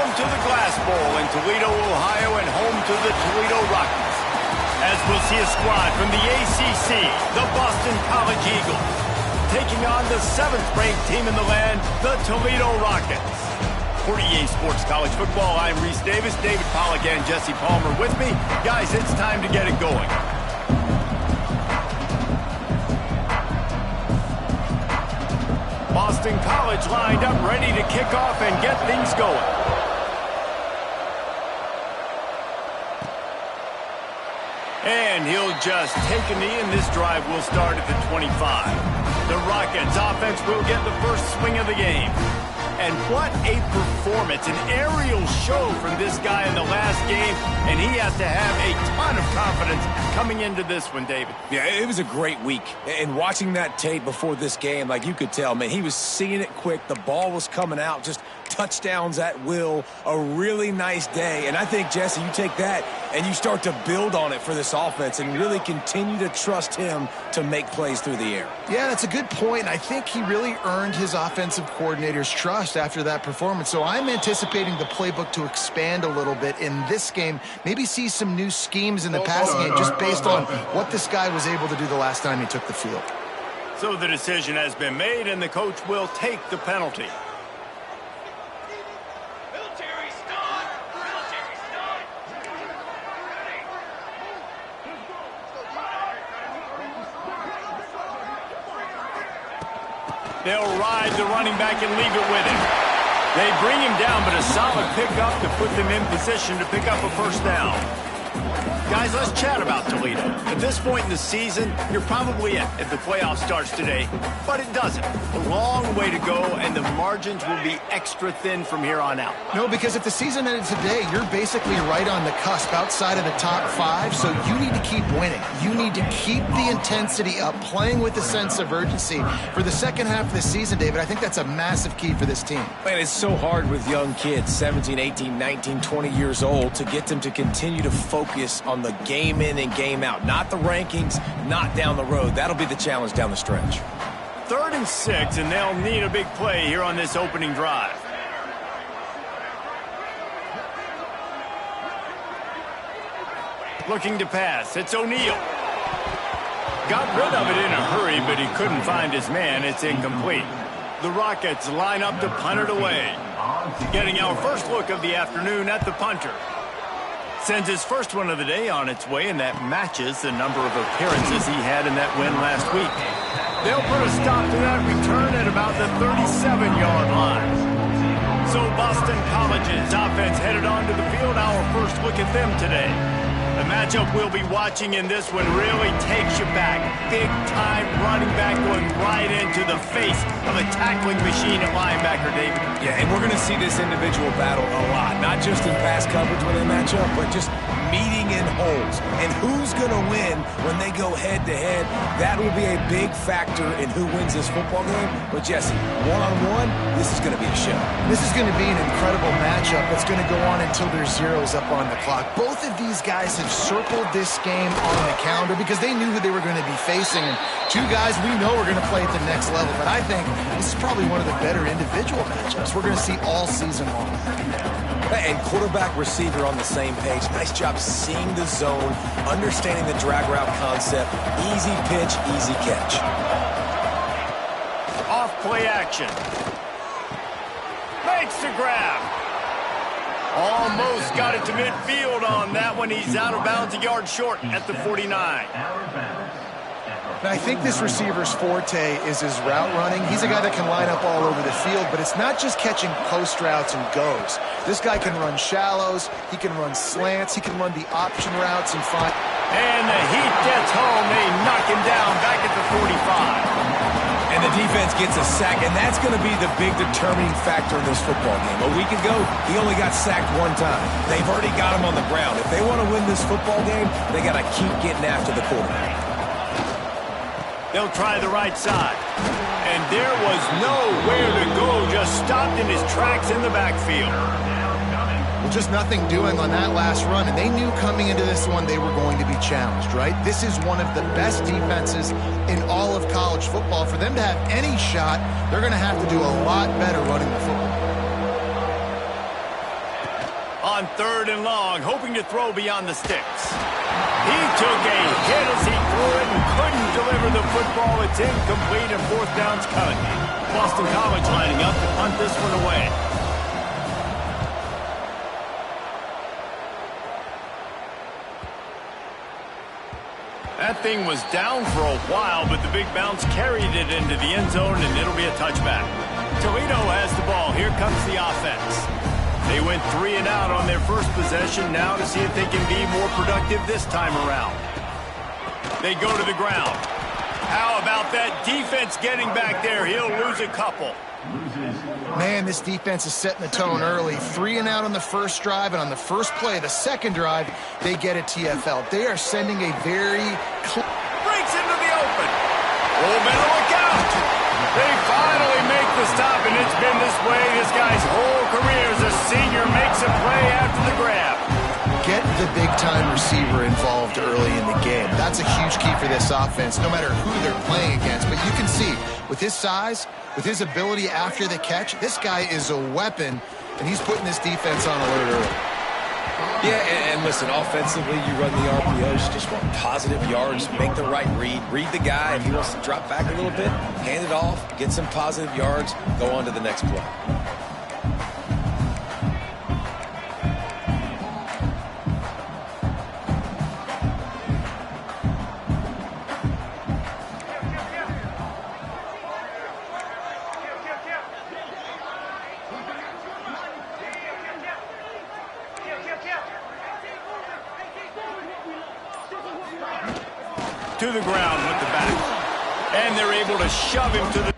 Welcome to the Glass Bowl in Toledo, Ohio, and home to the Toledo Rockets. As we'll see a squad from the ACC, the Boston College Eagles, taking on the 7th-ranked team in the land, the Toledo Rockets. For EA Sports College Football, I'm Reese Davis, David Pollack, and Jesse Palmer with me. Guys, it's time to get it going. Boston College lined up, ready to kick off and get things going. And he'll just take a knee, and this drive will start at the 25. The Rockets offense will get the first swing of the game. And what a performance, an aerial show from this guy in the last game, and he has to have a ton of confidence coming into this one, David. Yeah, it was a great week. And watching that tape before this game, like you could tell, man, he was seeing it quick. The ball was coming out, just touchdowns at will. A really nice day. And I think, Jesse, you take that and you start to build on it for this offense and really continue to trust him to make plays through the air. Yeah, that's a good point. I think he really earned his offensive coordinator's trust after that performance. So I'm anticipating the playbook to expand a little bit in this game. Maybe see some new schemes in the passing game just based on what this guy was able to do the last time he took the field. So the decision has been made, and the coach will take the penalty. They'll ride the running back and leave it with him. They bring him down, but a solid pickup to put them in position to pick up a first down. Guys, let's chat about Toledo. At this point in the season, you're probably in if the playoff starts today, but it doesn't. A long way to go, and the margins will be extra thin from here on out. No, because if the season ended today, you're basically right on the cusp outside of the top 5, so you need to keep winning. You need to keep the intensity up, playing with a sense of urgency. For the second half of the season, David, I think that's a massive key for this team. Man, it's so hard with young kids, 17, 18, 19, 20 years old, to get them to continue to focus on the game in and game out. Not the rankings, not down the road. That'll be the challenge down the stretch. 3rd and 6, and they'll need a big play here on this opening drive. Looking to pass. It's O'Neal. Got rid of it in a hurry, but he couldn't find his man. It's incomplete. The Rockets line up to punt it away. Getting our first look of the afternoon at the punter. Sends his first one of the day on its way, and that matches the number of appearances he had in that win last week. They'll put a stop to that return at about the 37-yard line. So Boston College's offense headed onto the field. Our first look at them today. The matchup we'll be watching in this one really takes you back. Big-time running back going right into the face of a tackling machine at linebacker, David. Yeah, and we're going to see this individual battle a lot, not just in pass coverage when they match up, but just meeting in holes. And who's going to win when they go head-to-head? That will be a big factor in who wins this football game. But, Jesse, one-on-one, this is going to be a show. This is going to be an incredible matchup that's going to go on until there's zeros up on the clock. Both of these guys have circled this game on the calendar because they knew who they were going to be facing. And two guys we know are going to play at the next level. But I think this is probably one of the better individual matchups we're going to see all season long. And quarterback receiver on the same page. Nice job seeing the zone, understanding the drag route concept. Easy pitch, easy catch. Off play action. Makes the grab. Almost got it to midfield on that one. He's out of bounds, a yard short at the 49. And I think this receiver's forte is his route running. He's a guy that can line up all over the field, but it's not just catching post routes and goes. This guy can run shallows, he can run slants, he can run the option routes and find. And the heat gets home. They knock him down back at the 45. And the defense gets a sack, and that's going to be the big determining factor in this football game. A week ago, he only got sacked one time. They've already got him on the ground. If they want to win this football game, they got to keep getting after the quarterback. They'll try the right side. And there was nowhere to go, just stopped in his tracks in the backfield. Well, just nothing doing on that last run, and they knew coming into this one they were going to be challenged, right? This is one of the best defenses in all of college football. For them to have any shot, they're going to have to do a lot better running the football. on 3rd and long, hoping to throw beyond the sticks. He took a hit as he threw it and couldn't deliver the football. It's incomplete and 4th down's coming. Boston College lining up to punt this one away. That thing was down for a while, but the big bounce carried it into the end zone, and it'll be a touchback. Toledo has the ball. Here comes the offense. They went 3 and out on their first possession, now to see if they can be more productive this time around. They go to the ground. How about that defense getting back there? He'll lose a couple. Man, this defense is setting the tone early. 3 and out on the first drive, and on the first play of the second drive, they get a TFL. They are sending a very clear... Breaks into the open. Oh, better look out. They finally make the stop, and it's been this way this guy's whole career as a senior makes a play after the grab. Get the big-time receiver involved early in the game. That's a huge key for this offense, no matter who they're playing against. But you can see, with his size, with his ability after the catch, this guy is a weapon, and he's putting this defense on alert early. Yeah, and listen, offensively, you run the RPOs, you just want positive yards, make the right read the guy. If he wants to drop back a little bit, hand it off, get some positive yards, go on to the next play. To the ground with the back. And they're able to shove him to the...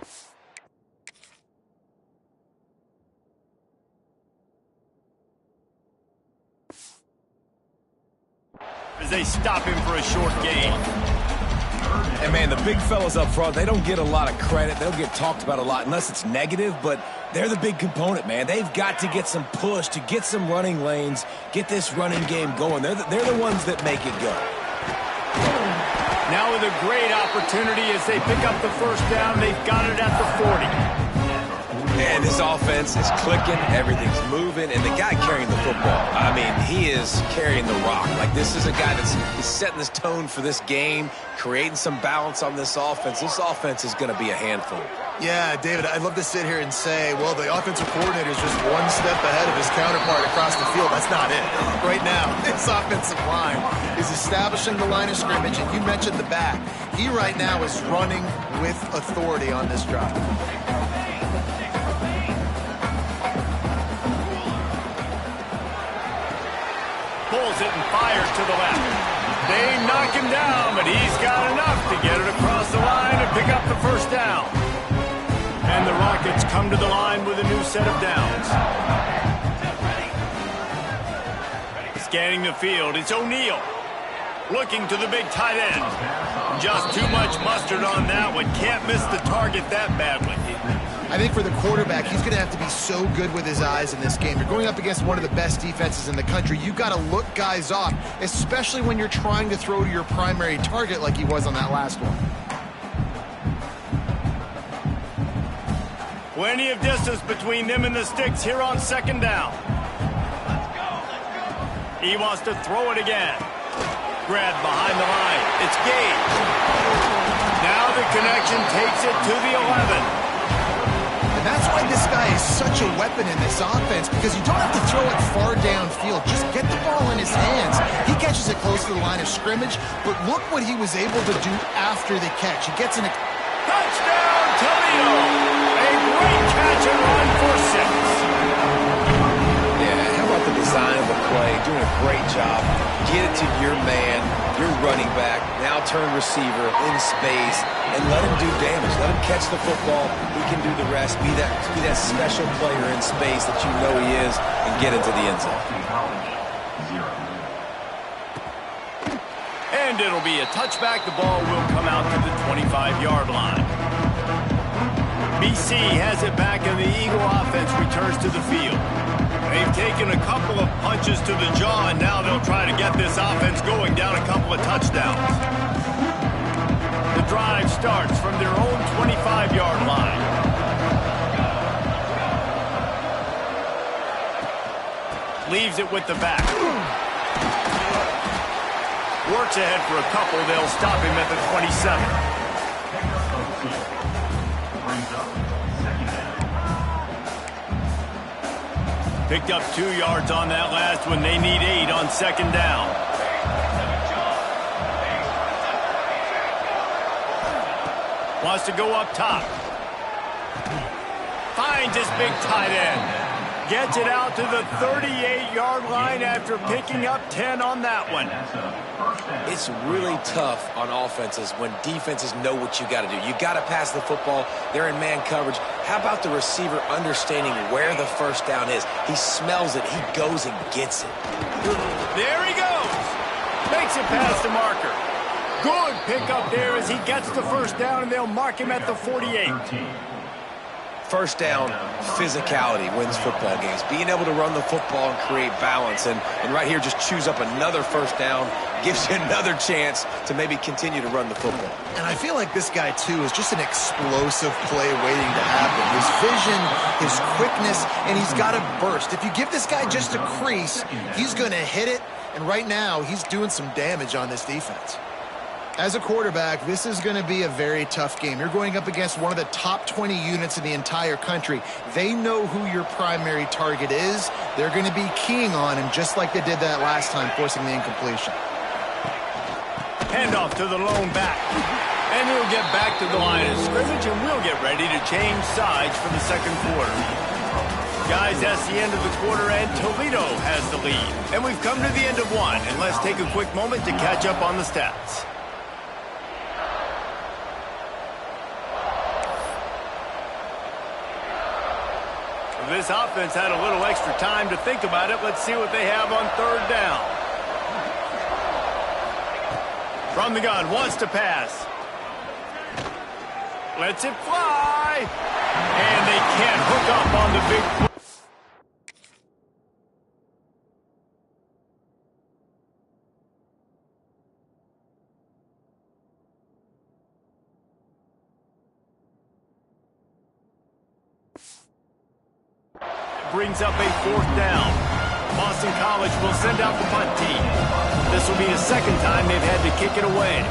as they stop him for a short gain. And, man, the big fellas up front, they don't get a lot of credit. They'll get talked about a lot unless it's negative, but they're the big component, man. They've got to get some push, to get some running lanes, get this running game going. They're the ones that make it go. Now with a great opportunity as they pick up the first down. They've got it at the 40. And this offense is clicking, everything's moving, and the guy carrying the football, I mean, he is carrying the rock. Like, this is a guy he's setting this tone for this game, creating some balance on this offense. This offense is going to be a handful. Yeah, David, I'd love to sit here and say, well, the offensive coordinator is just one step ahead of his counterpart across the field. That's not it. Right now, this offensive line is establishing the line of scrimmage, and you mentioned the back. He right now is running with authority on this drive. Pulls it and fires to the left. They knock him down, but he's got enough to get it across the line and pick up the first down. And the Rockets come to the line with a new set of downs. Scanning the field, it's O'Neal. Looking to the big tight end. Just too much mustard on that one. Can't miss the target that badly. I think for the quarterback, he's going to have to be so good with his eyes in this game. You're going up against one of the best defenses in the country. You've got to look guys off, especially when you're trying to throw to your primary target like he was on that last one. Plenty of distance between them and the sticks here on second down. He wants to throw it again. Grabbed behind the line. It's Gage. Now the connection takes it to the 11. And that's why this guy is such a weapon in this offense, because you don't have to throw it far downfield. Just get the ball in his hands. He catches it close to the line of scrimmage, but look what he was able to do after the catch. He gets in a... Touchdown, Toledo! A great catch and run for 6. Yeah, how about the design of the play? Doing a great job. Get it to your man, your running back, now turn receiver in space, and let him do damage. Let him catch the football. He can do the rest. Be that special player in space that you know he is, and get into the end zone. And it'll be a touchback. The ball will come out to the 25-yard line. BC has it back, and the Eagle offense returns to the field. They've taken a couple of punches to the jaw, and now they'll try to get this offense going down a couple of touchdowns. The drive starts from their own 25-yard line. Leaves it with the back. Works ahead for a couple. They'll stop him at the 27. Picked up 2 yards on that last one. They need 8 on second down. Wants to go up top. Finds his big tight end. Gets it out to the 38-yard line after picking up 10 on that one. It's really tough on offenses when defenses know what you got to do. You got to pass the football. They're in man coverage. How about the receiver understanding where the first down is? He smells it. He goes and gets it. There he goes. Makes it past the marker. Good pickup there as he gets the first down, and they'll mark him at the 48. First down, physicality wins football games. Being able to run the football and create balance. And right here, just choose up another first down. Gives you another chance to maybe continue to run the football. And I feel like this guy, too, is just an explosive play waiting to happen. His vision, his quickness, and he's got a burst. If you give this guy just a crease, he's going to hit it. And right now, he's doing some damage on this defense. As a quarterback, this is going to be a very tough game. You're going up against one of the top 20 units in the entire country. They know who your primary target is. They're going to be keying on him just like they did that last time, forcing the incompletion. Handoff to the lone back. And he'll get back to the line of scrimmage, and we'll get ready to change sides for the second quarter. Guys, that's the end of the quarter, and Toledo has the lead. And we've come to the end of one, and let's take a quick moment to catch up on the stats. This offense had a little extra time to think about it. Let's see what they have on third down. From the gun, wants to pass. Lets it fly. And they can't hook up on the big play. Brings up a fourth down. Boston College will send out the punt team. This will be the second time they've had to kick it away.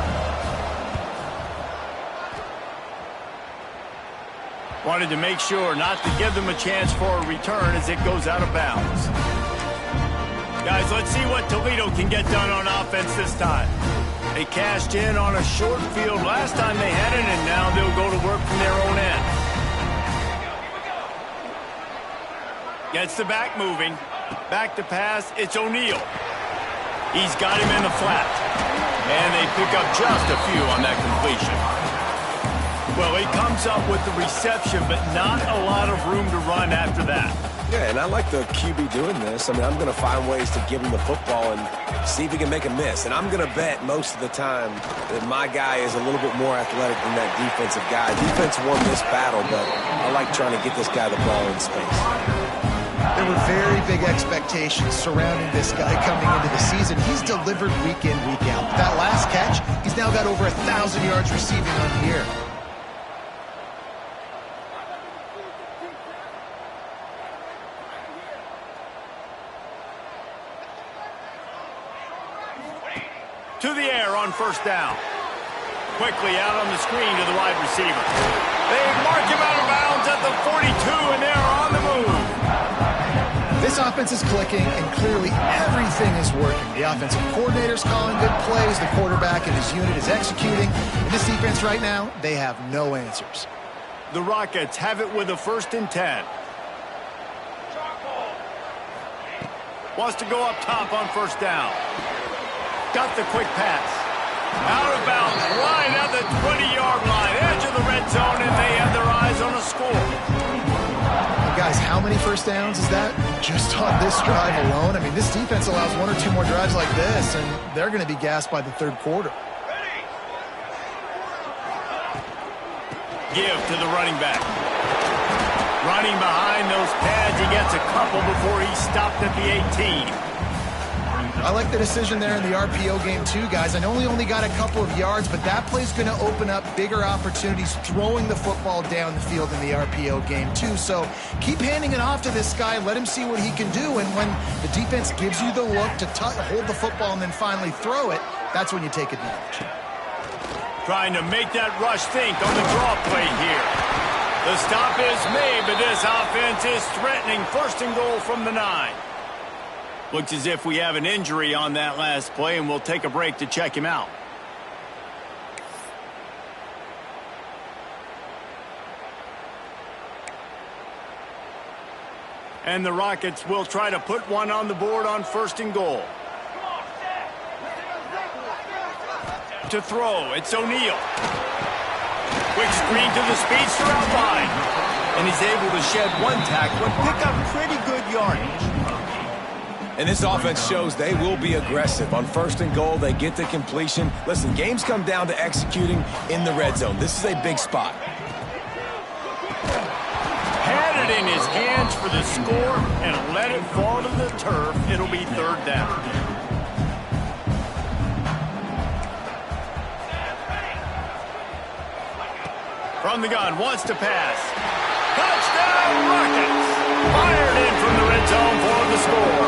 Wanted to make sure not to give them a chance for a return as it goes out of bounds. Guys, let's see what Toledo can get done on offense this time. They cashed in on a short field last time they had it, and now they'll go to work from their own end. Gets the back moving. Back to pass. It's O'Neal. He's got him in the flat. And they pick up just a few on that completion. Well, he comes up with the reception, but not a lot of room to run after that. Yeah, and I like the QB doing this. I mean, I'm going to find ways to give him the football and see if he can make a miss. And I'm going to bet most of the time that my guy is a little bit more athletic than that defensive guy. Defense won this battle, but I like trying to get this guy the ball in space. There were very big expectations surrounding this guy coming into the season. He's delivered week in, week out. That last catch, he's now got over 1,000 yards receiving on the year. To the air on first down. Quickly out on the screen to the wide receiver. They mark him out of bounds at the 42, and they're on the move. This offense is clicking, and clearly everything is working. The offensive coordinator's calling good plays. The quarterback and his unit is executing. And this defense right now, they have no answers. The Rockets have it with a 1st and 10. Wants to go up top on first down. Got the quick pass. Out of bounds, right at the 20-yard line. Edge of the red zone, and they have their eyes on a score. Guys, how many first downs is that just on this drive alone? I mean, this defense allows 1 or 2 more drives like this, and they're going to be gassed by the third quarter. Give to the running back. Running behind those pads, he gets a couple before he's stopped at the 18. I like the decision there in the RPO game too, guys. I know he only got a couple of yards, but that play's going to open up bigger opportunities throwing the football down the field in the RPO game too. So keep handing it off to this guy. Let him see what he can do. And when the defense gives you the look to hold the football and then finally throw it, that's when you take advantage. Trying to make that rush think on the draw play here. The stop is made, but this offense is threatening 1st and goal from the 9. Looks as if we have an injury on that last play, and we'll take a break to check him out. And the Rockets will try to put one on the board on 1st and goal. To throw, it's O'Neal. Quick screen to the speedster out wide. And he's able to shed one tackle and pick up pretty good yardage. And this offense shows they will be aggressive. On 1st and goal, they get the completion. Listen, games come down to executing in the red zone. This is a big spot. Had it in his hands for the score and let it fall to the turf. It'll be 3rd down. From the gun, wants to pass. Touchdown, Rockets! Fired in from the red zone for the score.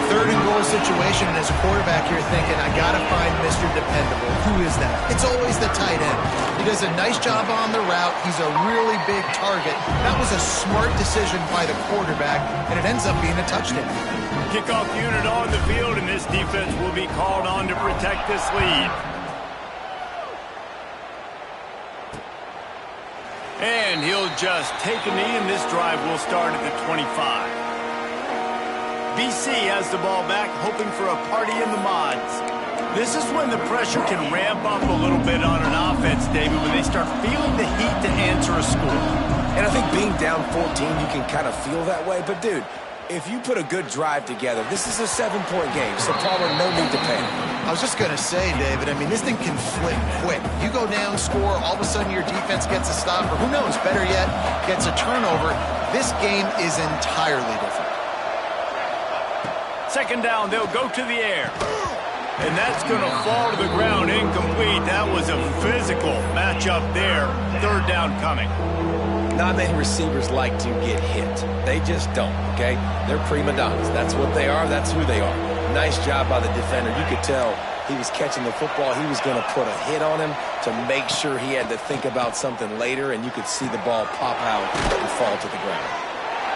3rd and goal situation, and as a quarterback, you're thinking, I got to find Mr. Dependable. Who is that? It's always the tight end. He does a nice job on the route. He's a really big target. That was a smart decision by the quarterback, and it ends up being a touchdown. Kickoff unit on the field, and this defense will be called on to protect this lead. And he'll just take a knee, and this drive will start at the 25. BC has the ball back, hoping for a party in the mods. This is when the pressure can ramp up a little bit on an offense, David, when they start feeling the heat to answer a score. And I think being down 14, you can kind of feel that way. But, dude, if you put a good drive together, this is a 7-point game, so Palmer, no need to panic. I was just going to say, David, I mean, this thing can flip quick. You go down, score, all of a sudden your defense gets a stop, or who knows, better yet, gets a turnover. This game is entirely different. 2nd down, they'll go to the air. And that's going to fall to the ground incomplete. That was a physical matchup there. 3rd down coming. Not many receivers like to get hit. They just don't, okay? They're prima donnas. That's what they are. That's who they are. Nice job by the defender. You could tell he was catching the football. He was going to put a hit on him to make sure he had to think about something later, and you could see the ball pop out and fall to the ground.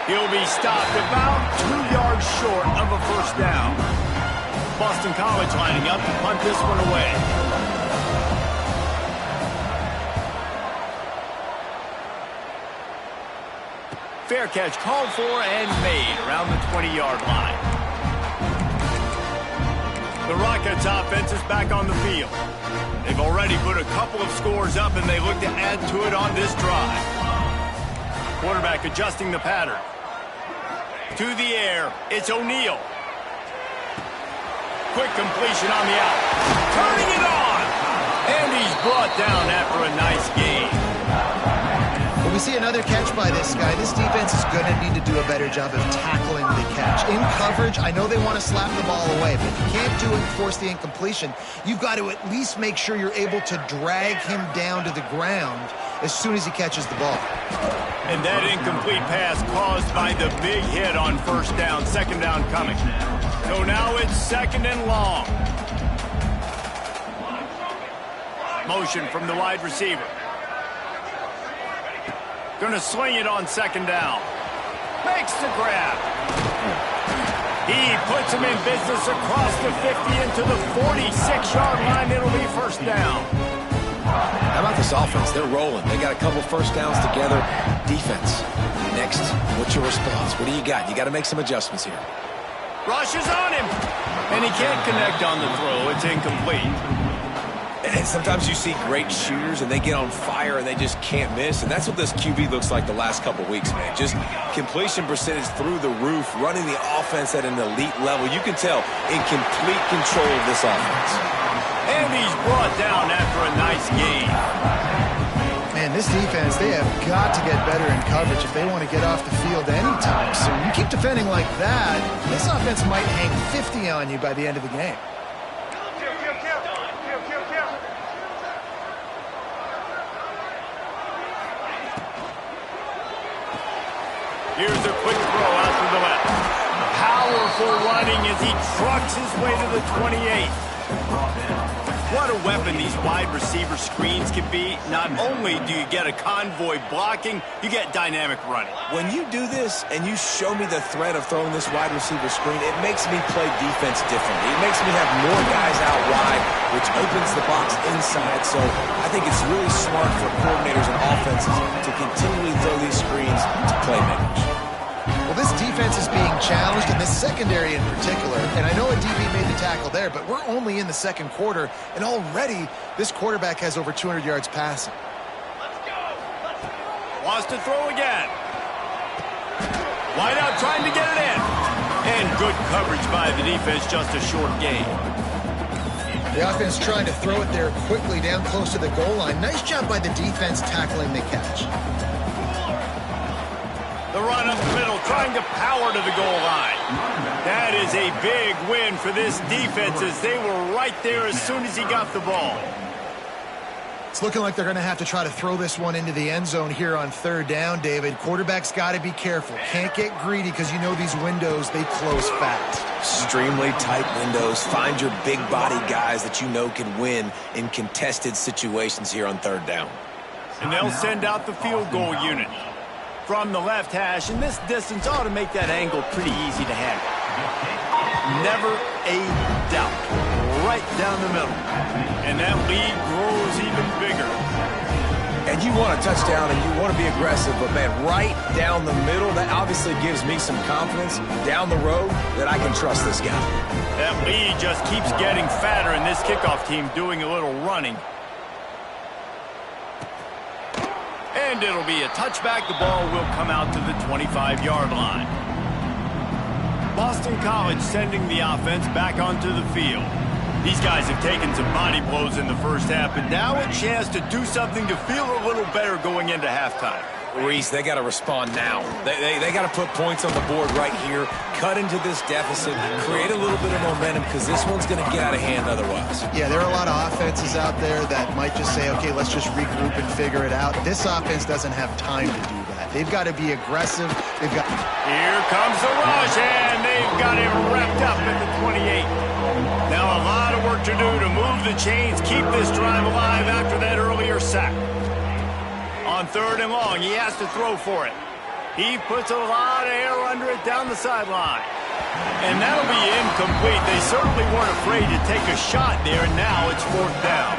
He'll be stopped about 2 yards short of a 1st down. Boston College lining up to punt this one away. Fair catch called for and made around the 20-yard line. The Rockets offense is back on the field. They've already put a couple of scores up, and they look to add to it on this drive. Quarterback adjusting the pattern. To the air, it's O'Neal. Quick completion on the out. Turning it on! And he's brought down after a nice gain. When we see another catch by this guy, this defense is going to need to do a better job of tackling the catch. In coverage, I know they want to slap the ball away, but if you can't do it and force the incompletion, you've got to at least make sure you're able to drag him down to the ground as soon as he catches the ball. And that incomplete pass caused by the big hit on 1st down. 2nd down coming. So now it's 2nd and long. Motion from the wide receiver. Gonna sling it on 2nd down. Makes the grab. He puts him in business across the 50 into the 46-yard line. It'll be 1st down. How about this offense? They're rolling. They got a couple 1st downs together. Defense. Next, what's your response? What do you got? You got to make some adjustments here. Rushes on him. And he can't connect on the throw. It's incomplete. And sometimes you see great shooters and they get on fire and they just can't miss. And that's what this QB looks like the last couple weeks, man. Just completion percentage through the roof, running the offense at an elite level. You can tell in complete control of this offense. And he's brought down after a nice gain. Man, this defense, they have got to get better in coverage if they want to get off the field anytime soon. You keep defending like that, this offense might hang 50 on you by the end of the game. Here's a quick throw out to the left. Powerful running as he trucks his way to the 28. What a weapon these wide receiver screens can be. Not only do you get a convoy blocking, you get dynamic running. When you do this and you show me the threat of throwing this wide receiver screen, it makes me play defense differently. It makes me have more guys out wide, which opens the box inside. So I think it's really smart for coordinators and offenses to continually throw these screens to playmakers. Well, this defense is being challenged, and this secondary in particular. And I know a DB made the tackle there, but we're only in the second quarter, and already this quarterback has over 200 yards passing. Wants to throw again. Wide out trying to get it in. And good coverage by the defense, just a short gain. The offense trying to throw it there quickly down close to the goal line. Nice job by the defense tackling the catch. The run up the middle, trying to power to the goal line. That is a big win for this defense as they were right there as soon as he got the ball. It's looking like they're going to have to try to throw this one into the end zone here on third down, David. Quarterback's got to be careful. Can't get greedy because you know these windows, they close fast. Extremely tight windows. Find your big body guys that you know can win in contested situations here on third down. And they'll send out the field goal unit from the left hash, and this distance ought to make that angle pretty easy to handle. Never a doubt. Right down the middle. And that lead grows even bigger. And you want a touchdown and you want to be aggressive, but man, right down the middle, that obviously gives me some confidence down the road that I can trust this guy. That lead just keeps getting fatter, and this kickoff team doing a little running. And it'll be a touchback. The ball will come out to the 25-yard line. Boston College sending the offense back onto the field. These guys have taken some body blows in the first half, but now a chance to do something to feel a little better going into halftime. Reese, they got to respond now. They got to put points on the board right here, cut into this deficit, create a little bit of momentum because this one's going to get out of hand otherwise. Yeah, there are a lot of offenses out there that might just say, okay, let's just regroup and figure it out. This offense doesn't have time to do that. They've got to be aggressive. They've got. Here comes the rush, and they've got him wrapped up at the 28. Now a lot of work to do to move the chains, keep this drive alive after that earlier sack. On third and long, he has to throw for it. He puts a lot of air under it down the sideline. And that'll be incomplete. They certainly weren't afraid to take a shot there, and now it's fourth down.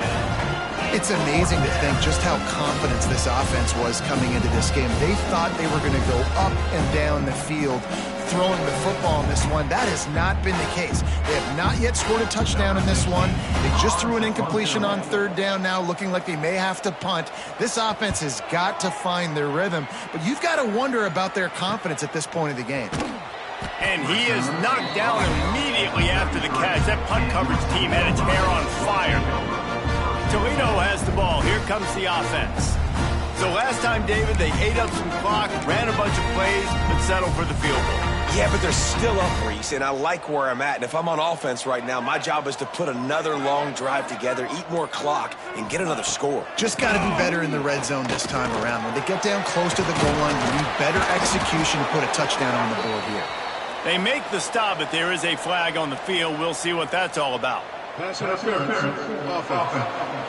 It's amazing to think just how confident this offense was coming into this game. They thought they were going to go up and down the field throwing the football in this one. That has not been the case. They have not yet scored a touchdown in this one. They just threw an incompletion on third down now, looking like they may have to punt. This offense has got to find their rhythm, but you've got to wonder about their confidence at this point of the game. And he is knocked down immediately after the catch. That punt coverage team had its hair on fire. Toledo has the ball. Here comes the offense. So last time, David, they ate up some clock, ran a bunch of plays, but settled for the field goal. Yeah, but they're still up, Reese, and I like where I'm at. And if I'm on offense right now, my job is to put another long drive together, eat more clock, and get another score. Just got to be better in the red zone this time around. When they get down close to the goal line, you need better execution to put a touchdown on the board here. They make the stop, but there is a flag on the field. We'll see what that's all about. Pass interference. Offense.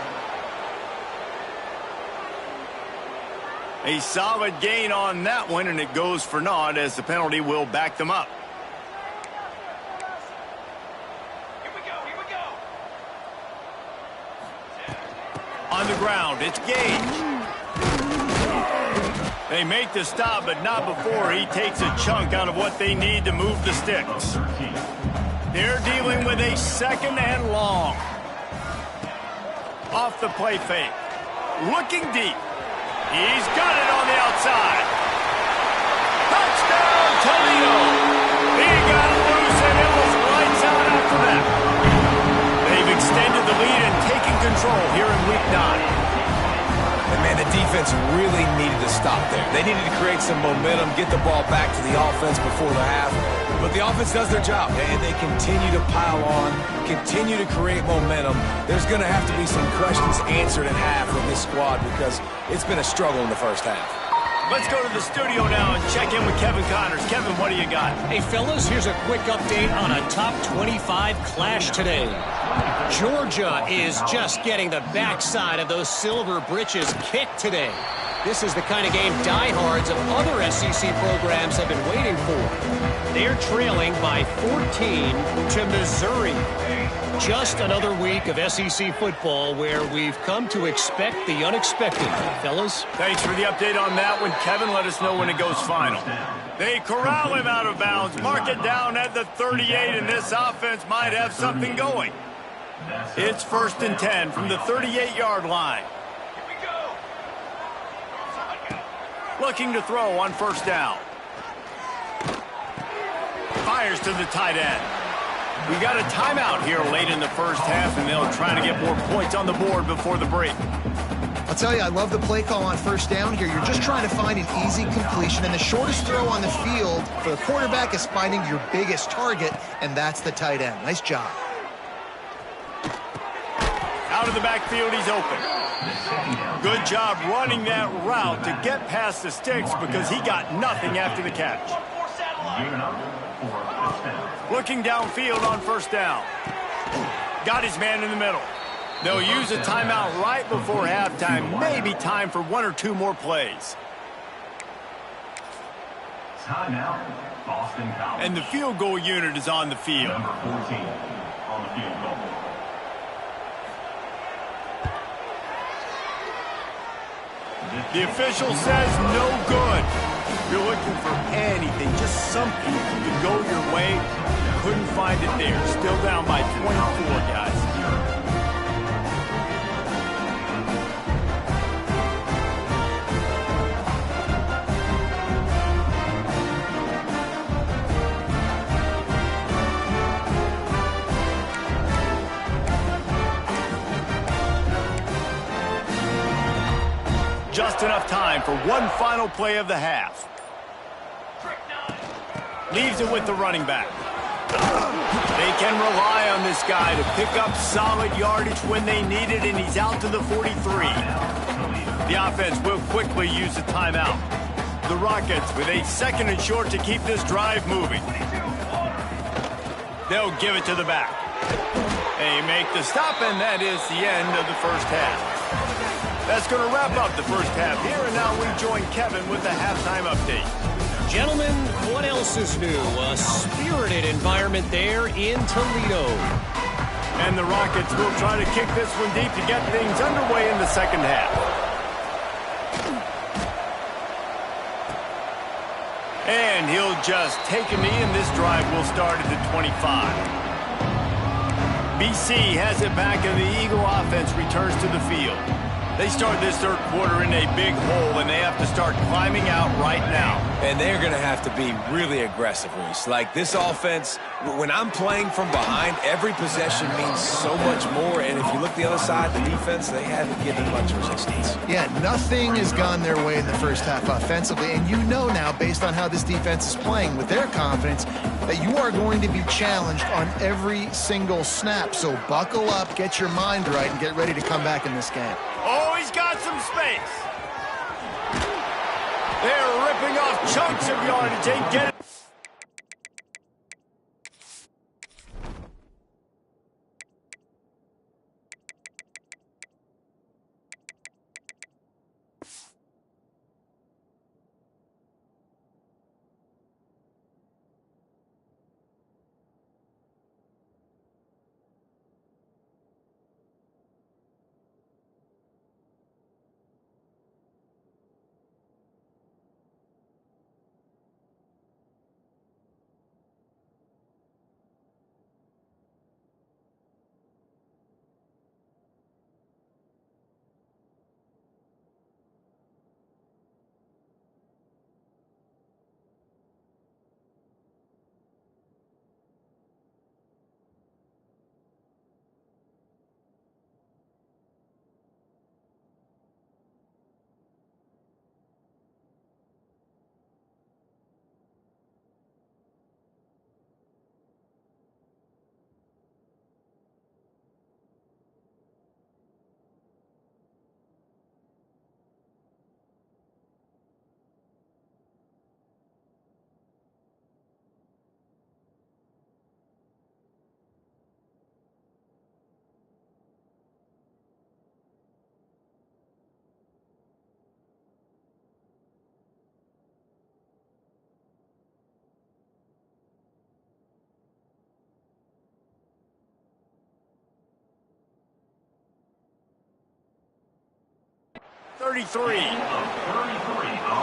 A solid gain on that one, and it goes for naught as the penalty will back them up. Here we go. On the ground, it's Gage. They make the stop, but not before he takes a chunk out of what they need to move the sticks. They're dealing with a second and long. Off the play fake. Looking deep. He's got it on the outside. Touchdown, Toledo! He got loose, and it was lights out after that. They've extended the lead and taken control here in Week 9. And, man, the defense really needed to stop there. They needed to create some momentum, get the ball back to the offense before the half. But the offense does their job, and they continue to pile on, continue to create momentum. There's going to have to be some questions answered at half with this squad because it's been a struggle in the first half. Let's go to the studio now and check in with Kevin Connors. Kevin, what do you got? Hey, fellas, here's a quick update on a top 25 clash today. Georgia is just getting the backside of those silver britches kicked today. This is the kind of game diehards of other SEC programs have been waiting for. They're trailing by 14 to Missouri. Just another week of SEC football where we've come to expect the unexpected, fellas. Thanks for the update on that one, Kevin. Let us know when it goes final. They corral him out of bounds, mark it down at the 38, and this offense might have something going. It's 1st and 10 from the 38-yard line. Looking to throw on 1st down. Fires to the tight end. We've got a timeout here late in the first half, and they'll try to get more points on the board before the break. I'll tell you, I love the play call on 1st down here. You're just trying to find an easy completion, and the shortest throw on the field for the quarterback is finding your biggest target, and that's the tight end. Nice job. Out of the backfield, he's open. Good job running that route to get past the sticks because he got nothing after the catch. Looking downfield on 1st down. Got his man in the middle. They'll use a timeout right before halftime. Maybe time for 1 or 2 more plays. Timeout, Boston College. And the field goal unit is on the field. Number 14 on the field goal. The official says no good. You're looking for anything, just something that could go your way. Couldn't find it there. Still down by 24, guys. Just enough time for one final play of the half. Leaves it with the running back. They can rely on this guy to pick up solid yardage when they need it, and he's out to the 43. The offense will quickly use a timeout. The Rockets with a 2nd and short to keep this drive moving. They'll give it to the back. They make the stop, and that is the end of the first half. That's going to wrap up the first half here, and now we join Kevin with the halftime update. Gentlemen, what else is new? A spirited environment there in Toledo. And the Rockets will try to kick this one deep to get things underway in the second half. And he'll just take a knee, and this drive will start at the 25. BC has it back, and the Eagle offense returns to the field. They start this third quarter in a big hole, and they have to start climbing out right now. And they're going to have to be really aggressive, Reese. Like, this offense, when I'm playing from behind, every possession means so much more. And if you look the other side, the defense, they haven't given much resistance. Yeah, nothing has gone their way in the first half offensively. And you know now, based on how this defense is playing with their confidence, that you are going to be challenged on every single snap. So buckle up, get your mind right, and get ready to come back in this game. Oh, he's got some space. They're ripping off chunks of yardage. They get it. 33.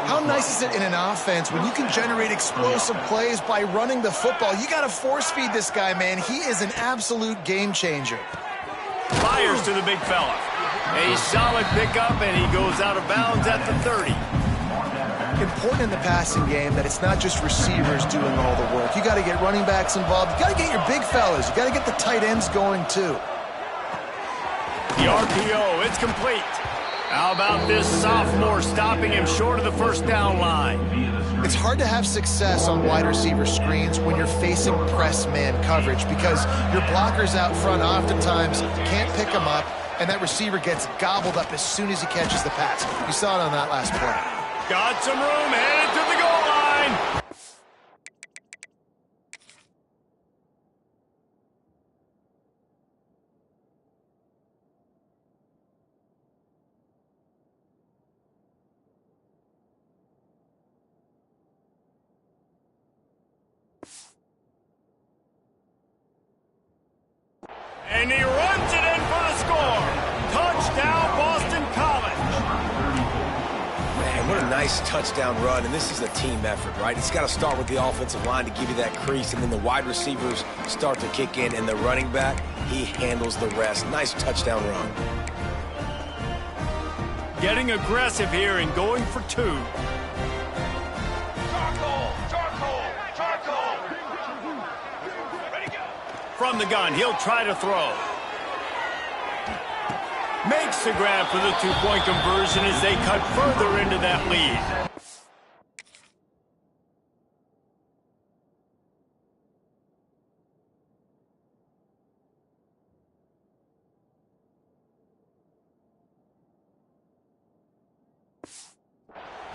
How nice is it in an offense when you can generate explosive plays by running the football? You got to force feed this guy, man. He is an absolute game changer. Fires to the big fella. A solid pickup, and he goes out of bounds at the 30. Important in the passing game that it's not just receivers doing all the work. You got to get running backs involved. You got to get your big fellas. You got to get the tight ends going too. The RPO, it's complete. How about this sophomore stopping him short of the first down line? It's hard to have success on wide receiver screens when you're facing press man coverage because your blockers out front oftentimes can't pick them up, and that receiver gets gobbled up as soon as he catches the pass. You saw it on that last play. Got some room, headed to the goal line. And he runs it in for the score. Touchdown, Boston College. Man, what a nice touchdown run, and this is a team effort, right? It's got to start with the offensive line to give you that crease, and then the wide receivers start to kick in, and the running back, he handles the rest. Nice touchdown run. Getting aggressive here and going for two. From the gun, he'll try to throw. Makes the grab for the two-point conversion as they cut further into that lead.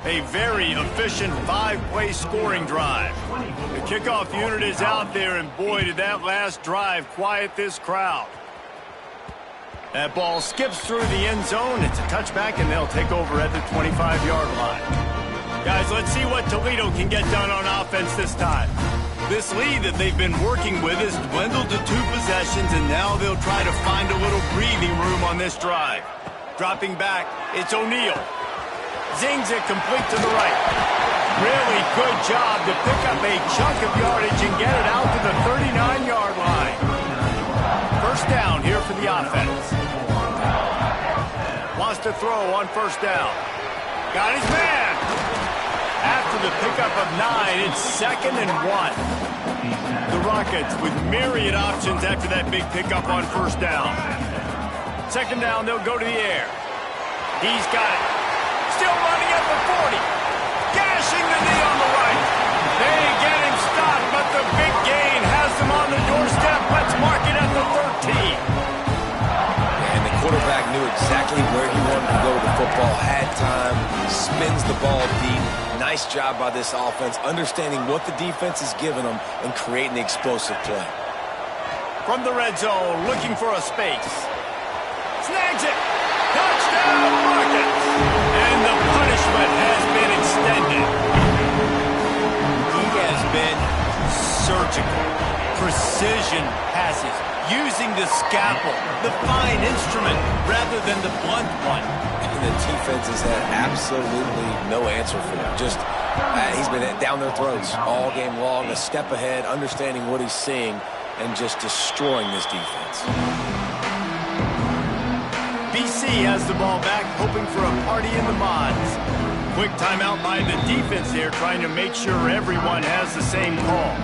A very efficient five-play scoring drive. The kickoff unit is out there, and boy, did that last drive quiet this crowd. That ball skips through the end zone. It's a touchback, and they'll take over at the 25-yard line. Guys, let's see what Toledo can get done on offense this time. This lead that they've been working with has dwindled to 2 possessions, and now they'll try to find a little breathing room on this drive. Dropping back, it's O'Neal. Zings it complete to the right. Really good job to pick up a chunk of yardage and get it out to the 39-yard line. First down here for the offense. Wants to throw on first down. Got his man. After the pickup of 9, it's 2nd and 1. The Rockets with myriad options after that big pickup on first down. 2nd down, they'll go to the air. He's got it. Still running at the 40. Gashing the knee on the right. They get him stopped, but the big gain has them on the doorstep. Let's mark it at the 13. And the quarterback knew exactly where he wanted to go with the football, had time, spins the ball deep. Nice job by this offense, understanding what the defense is giving them and creating the explosive play. From the red zone, looking for a space. Snags it. Touchdown, Rockets. And the punishment has been extended. He has been surgical. Precision passes. Using the scalpel, the fine instrument, rather than the blunt one. And the defense has had absolutely no answer for him. Just, he's been down their throats all game long, a step ahead, understanding what he's seeing, and just destroying this defense. BC has the ball back, hoping for a party in the mods. Quick timeout by the defense there, trying to make sure everyone has the same call.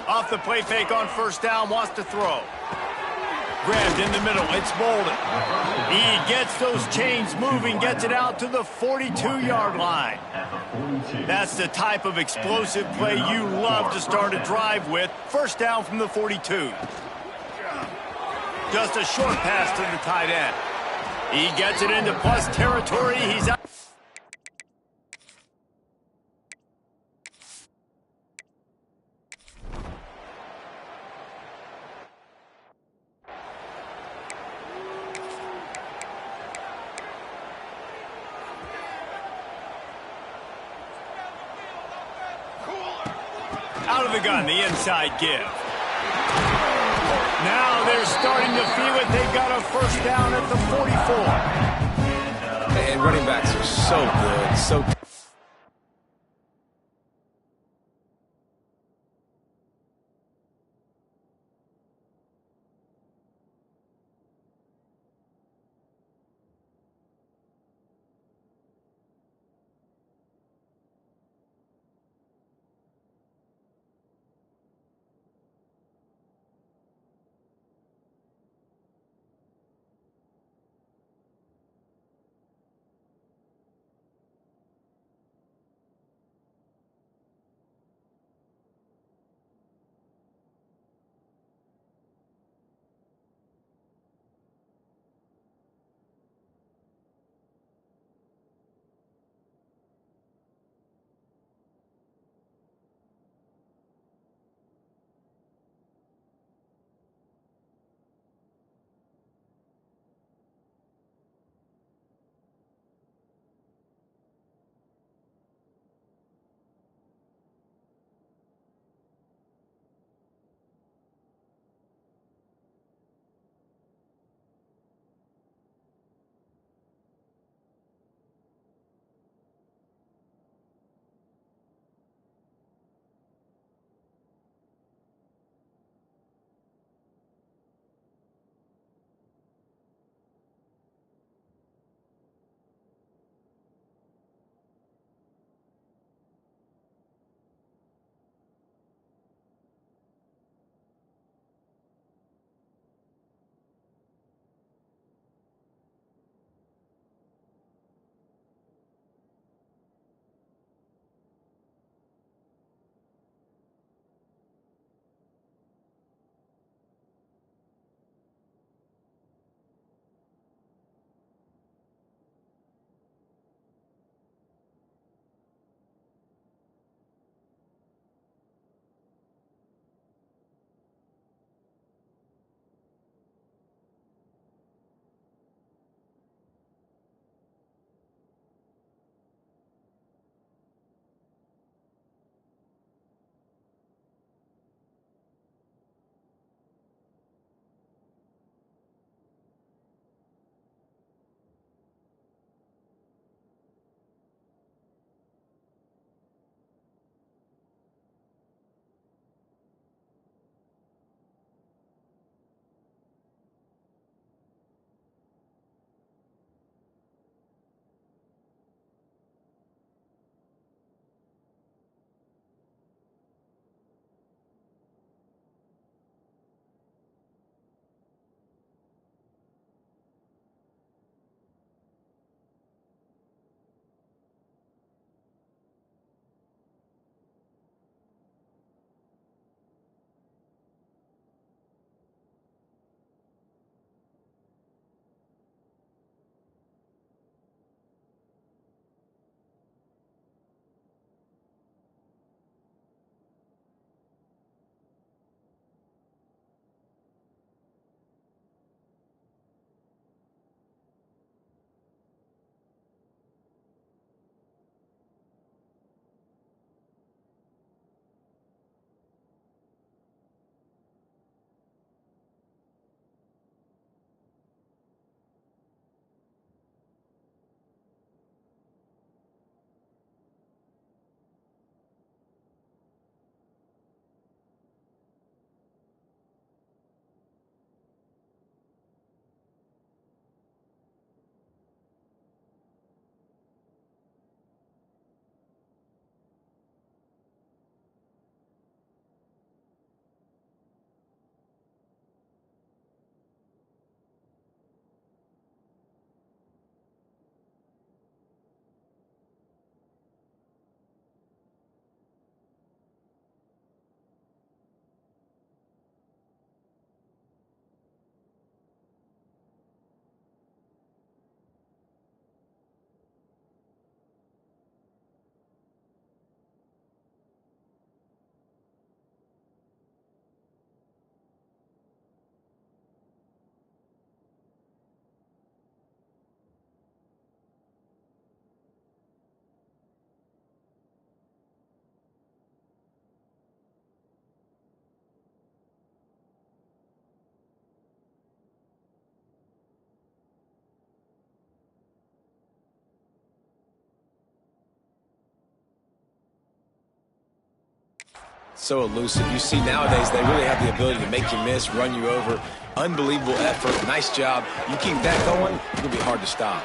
Off the play fake on first down, wants to throw. Grabbed in the middle, it's Bolden. He gets those chains moving, gets it out to the 42-yard line. That's the type of explosive play you love to start a drive with. First down from the 42. Just a short pass to the tight end. He gets it into plus territory. He's out. Out of the gun, the inside give. Now they're starting to feel it. They've got a first down at the 44. And running backs are so good, so So elusive. You see nowadays they really have the ability to make you miss, run you over. Unbelievable effort. Nice job. You keep that going, it'll be hard to stop.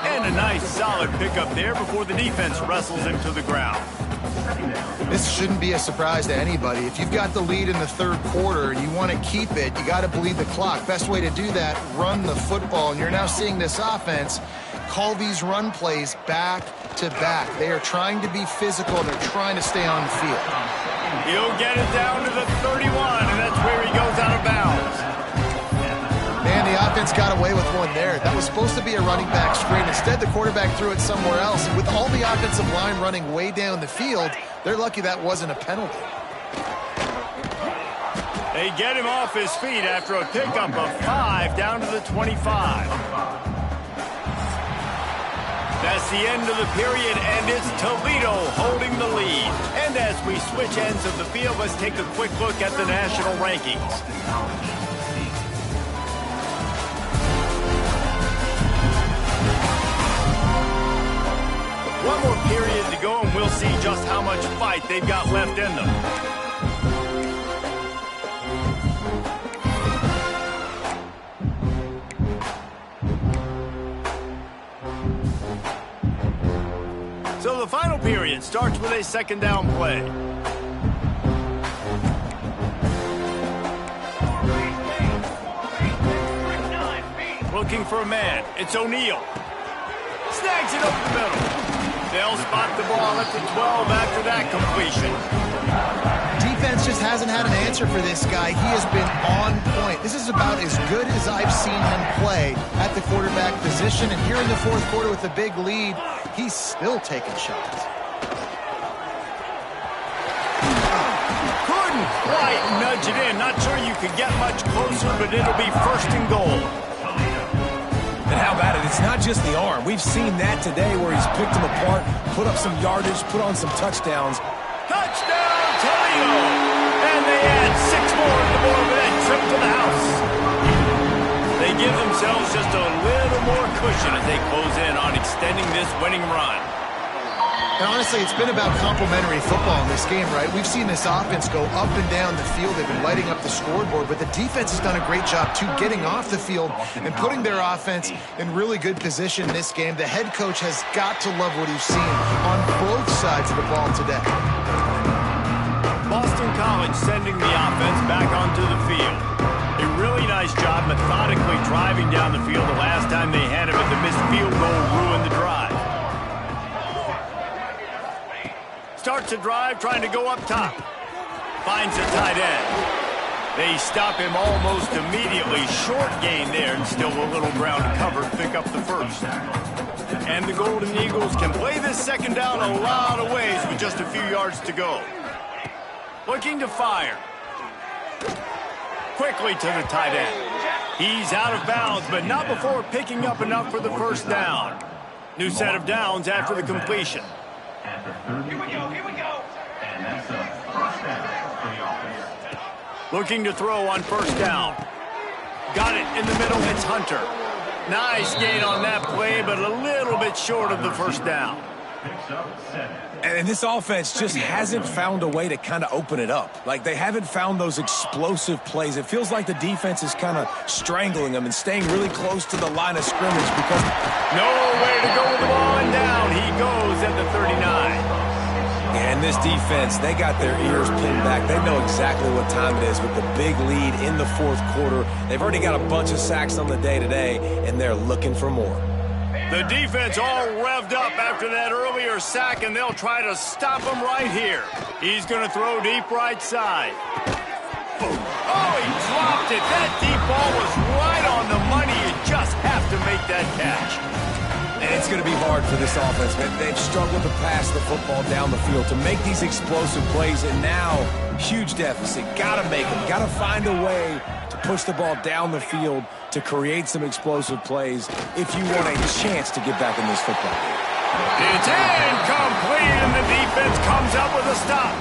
And a nice solid pickup there before the defense wrestles him to the ground. This shouldn't be a surprise to anybody. If you've got the lead in the third quarter and you want to keep it, you got to bleed the clock. Best way to do that, run the football. And you're now seeing this offense call these run plays back to back. They are trying to be physical. They're trying to stay on the field. He'll get it down to the 31, and that's where he goes out of bounds. Man, the offense got away with one there. That was supposed to be a running back screen. Instead, the quarterback threw it somewhere else. And with all the offensive line running way down the field, they're lucky that wasn't a penalty. They get him off his feet after a pickup of 5 down to the 25. That's the end of the period, and it's Toledo holding the lead. And as we switch ends of the field, let's take a quick look at the national rankings. One more period to go, and we'll see just how much fight they've got left in them. So the final period starts with a second down play. Looking for a man. It's O'Neal. Snags it over the middle. They'll spot the ball at the 12 after that completion. Defense just hasn't had an answer for this guy. He has been on point. This is about as good as I've seen him play at the quarterback position. And here in the fourth quarter with a big lead, he's still taking shots. Couldn't quite nudge it in. Not sure you could get much closer, but it'll be first and goal. And how about it? It's not just the arm. We've seen that today where he's picked them apart, put up some yardage, put on some touchdowns. Touchdown, Toledo! And they add 6 more to the board with that trip to the house. They give themselves just a little more cushion as they close in on extending this winning run. And honestly, it's been about complementary football in this game, right? We've seen this offense go up and down the field. They've been lighting up the scoreboard, but the defense has done a great job, too, getting off the field and putting their offense in really good position in this game. The head coach has got to love what he's seen on both sides of the ball today. Boston College sending the offense back onto the field. A really nice job methodically driving down the field the last time they had him, but the missed field goal ruined the drive. Starts a drive trying to go up top. Finds a tight end. They stop him almost immediately. Short gain there and still a little ground to cover to pick up the first. And the Golden Eagles can play this second down a lot of ways with just a few yards to go. Looking to fire. Quickly to the tight end. He's out of bounds, but not before picking up enough for the first down. New set of downs after the completion. Here we go, here we go. And that's a first down for the offense. Looking to throw on first down. Got it in the middle, it's Hunter. Nice gain on that play, but a little bit short of the first down. Picks up 7. And this offense just hasn't found a way to kind of open it up. Like, they haven't found those explosive plays. It feels like the defense is kind of strangling them and staying really close to the line of scrimmage because Nowhere to go with the ball, and down he goes at the 39. and this defense, they got their ears pinned back. They know exactly what time it is with the big lead in the fourth quarter. They've already got a bunch of sacks on the day today, and they're looking for more. The defense all revved up after that earlier sack, and they'll try to stop him right here. He's going to throw deep right side. Oh, he dropped it. That deep ball was right on the money. You just have to make that catch. And it's going to be hard for this offense, man. They've struggled to pass the football down the field to make these explosive plays, and now, huge deficit. Got to make them. Got to find a way to push the ball down the field to create some explosive plays if you want a chance to get back in this football game. It's incomplete, and the defense comes up with a stop.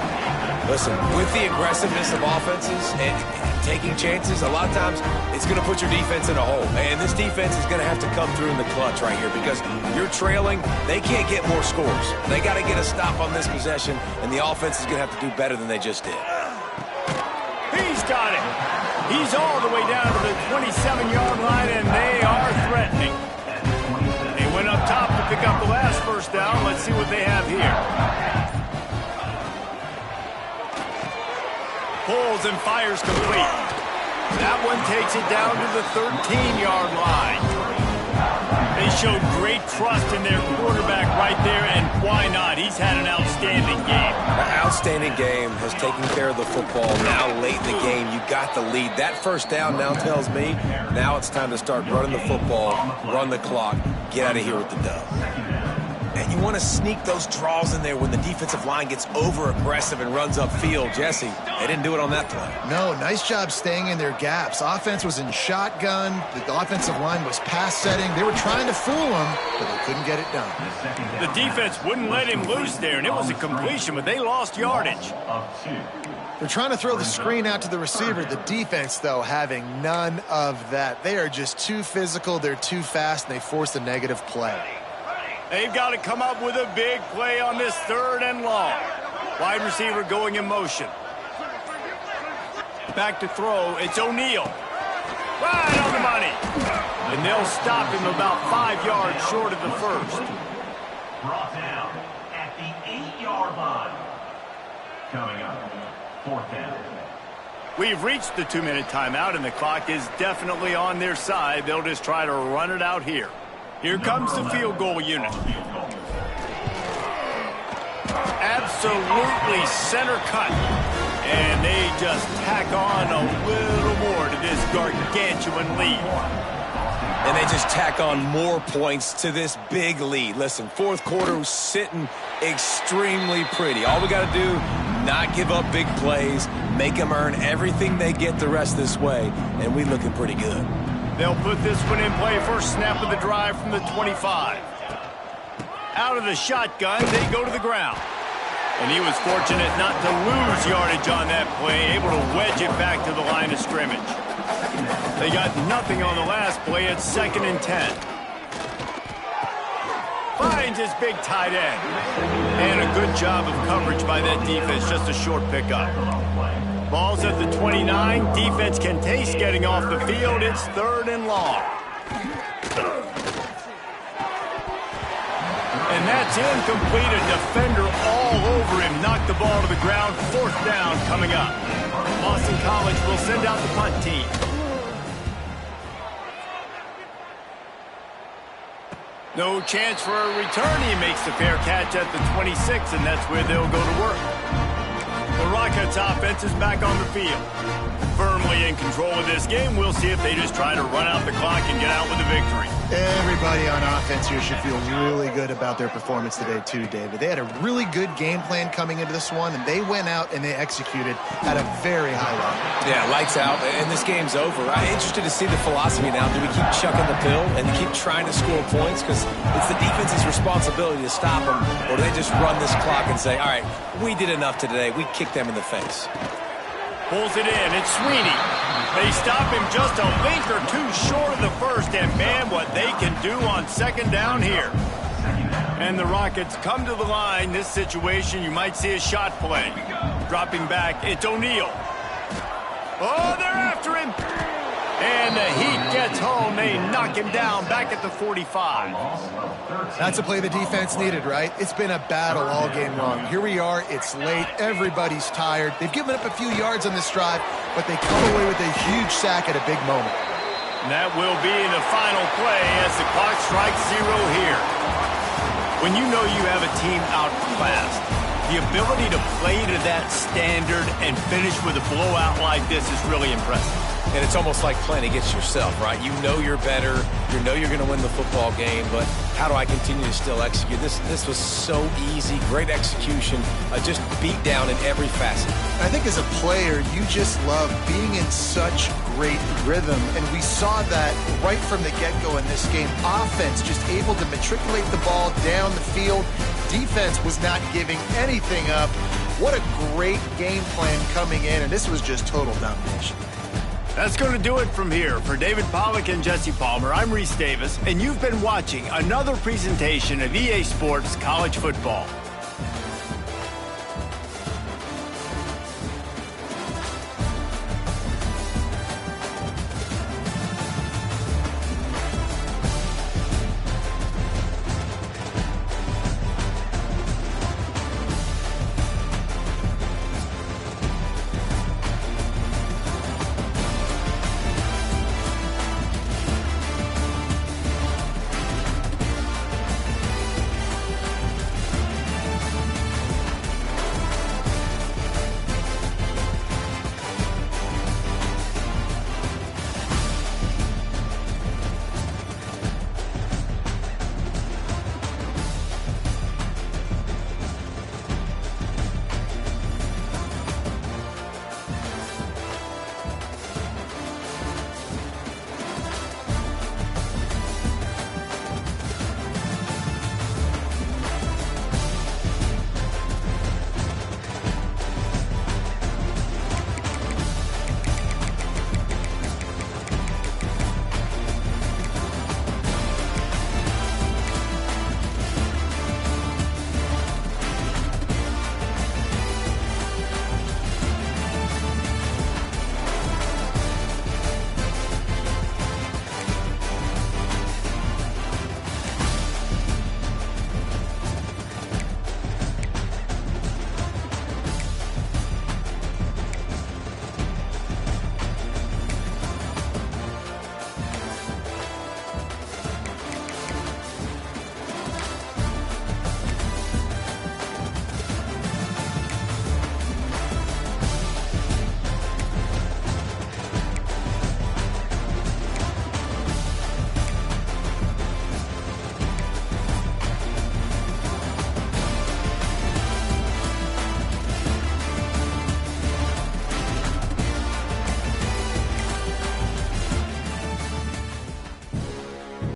Listen, with the aggressiveness of offenses and taking chances, a lot of times it's going to put your defense in a hole. And this defense is going to have to come through in the clutch right here because you're trailing. They can't get more scores. They got to get a stop on this possession, and the offense is going to have to do better than they just did. He's got it. He's all the way down to the 27-yard line, and they are threatening. They went up top to pick up the last first down. Let's see what they have here. Pulls and fires complete. That one takes it down to the 13-yard line. They showed great trust in their quarterback right there, and why not? He's had an outstanding game. An outstanding game, has taken care of the football. Now late in the game, you got the lead. That first down now tells me now it's time to start running the football, run the clock, get out of here with the dub. And you want to sneak those draws in there when the defensive line gets over-aggressive and runs upfield. Jesse, they didn't do it on that play. No, nice job staying in their gaps. Offense was in shotgun. The offensive line was pass setting. They were trying to fool him, but they couldn't get it done. The defense wouldn't let him loose there, and it was a completion, but they lost yardage. They're trying to throw the screen out to the receiver. The defense, though, having none of that. They are just too physical. They're too fast, and they forced a negative play. They've got to come up with a big play on this 3rd and long. Wide receiver going in motion. Back to throw. It's O'Neal. Right on the money. And they'll stop him about 5 yards short of the first. Brought down at the 8-yard line. Coming up, 4th down. We've reached the 2-minute timeout, and the clock is definitely on their side. They'll just try to run it out here. Here comes the field goal unit. Absolutely center cut. And they just tack on a little more to this gargantuan lead. And they just tack on more points to this big lead. Listen, 4th quarter was sitting extremely pretty. All we got to do, not give up big plays, make them earn everything they get the rest this way, and we looking pretty good. They'll put this one in play. First snap of the drive from the 25. Out of the shotgun, they go to the ground. And he was fortunate not to lose yardage on that play, able to wedge it back to the line of scrimmage. They got nothing on the last play. It's 2nd and 10. Finds his big tight end. And a good job of coverage by that defense. Just a short pickup. Ball's at the 29. Defense can taste getting off the field. It's 3rd and long. And that's incomplete. A defender all over him. Knocked the ball to the ground. 4th down coming up. Boston College will send out the punt team. No chance for a return. He makes the fair catch at the 26, and that's where they'll go to work. The Rockets offense is back on the field. Firmly in control of this game. We'll see if they just try to run out the clock and get out with a victory. Everybody on offense here should feel really good about their performance today, too, David. They had a really good game plan coming into this one, and they went out and they executed at a very high level. Yeah, lights out, and this game's over. I'm interested to see the philosophy now. Do we keep chucking the pill and keep trying to score points? Because it's the defense's responsibility to stop them, or do they just run this clock and say, all right, we did enough today. We kicked them in the face. Pulls it in. It's Sweeney. They stop him just a link or two short of the first, and man, what they can do on 2nd down here. And the Rockets come to the line. This situation, you might see a shot play. Dropping back, it's O'Neal. Oh, they're after him. And the Heat gets home. They knock him down back at the 45. That's a play the defense needed, right? It's been a battle all game long. Here we are. It's late. Everybody's tired. They've given up a few yards on this drive, but they come away with a huge sack at a big moment. And that will be the final play as the clock strikes 0 here. When you know you have a team outclassed, the ability to play to that standard and finish with a blowout like this is really impressive. And it's almost like playing against yourself, right? You know you're better. You know you're going to win the football game, but how do I continue to still execute? This was so easy, great execution, just beat down in every facet. I think as a player, you just love being in such great rhythm, and we saw that right from the get-go in this game. Offense just able to matriculate the ball down the field. Defense was not giving anything up. What a great game plan coming in, and this was just total domination. That's going to do it from here. For David Pollack and Jesse Palmer, I'm Reese Davis, and you've been watching another presentation of EA Sports College Football.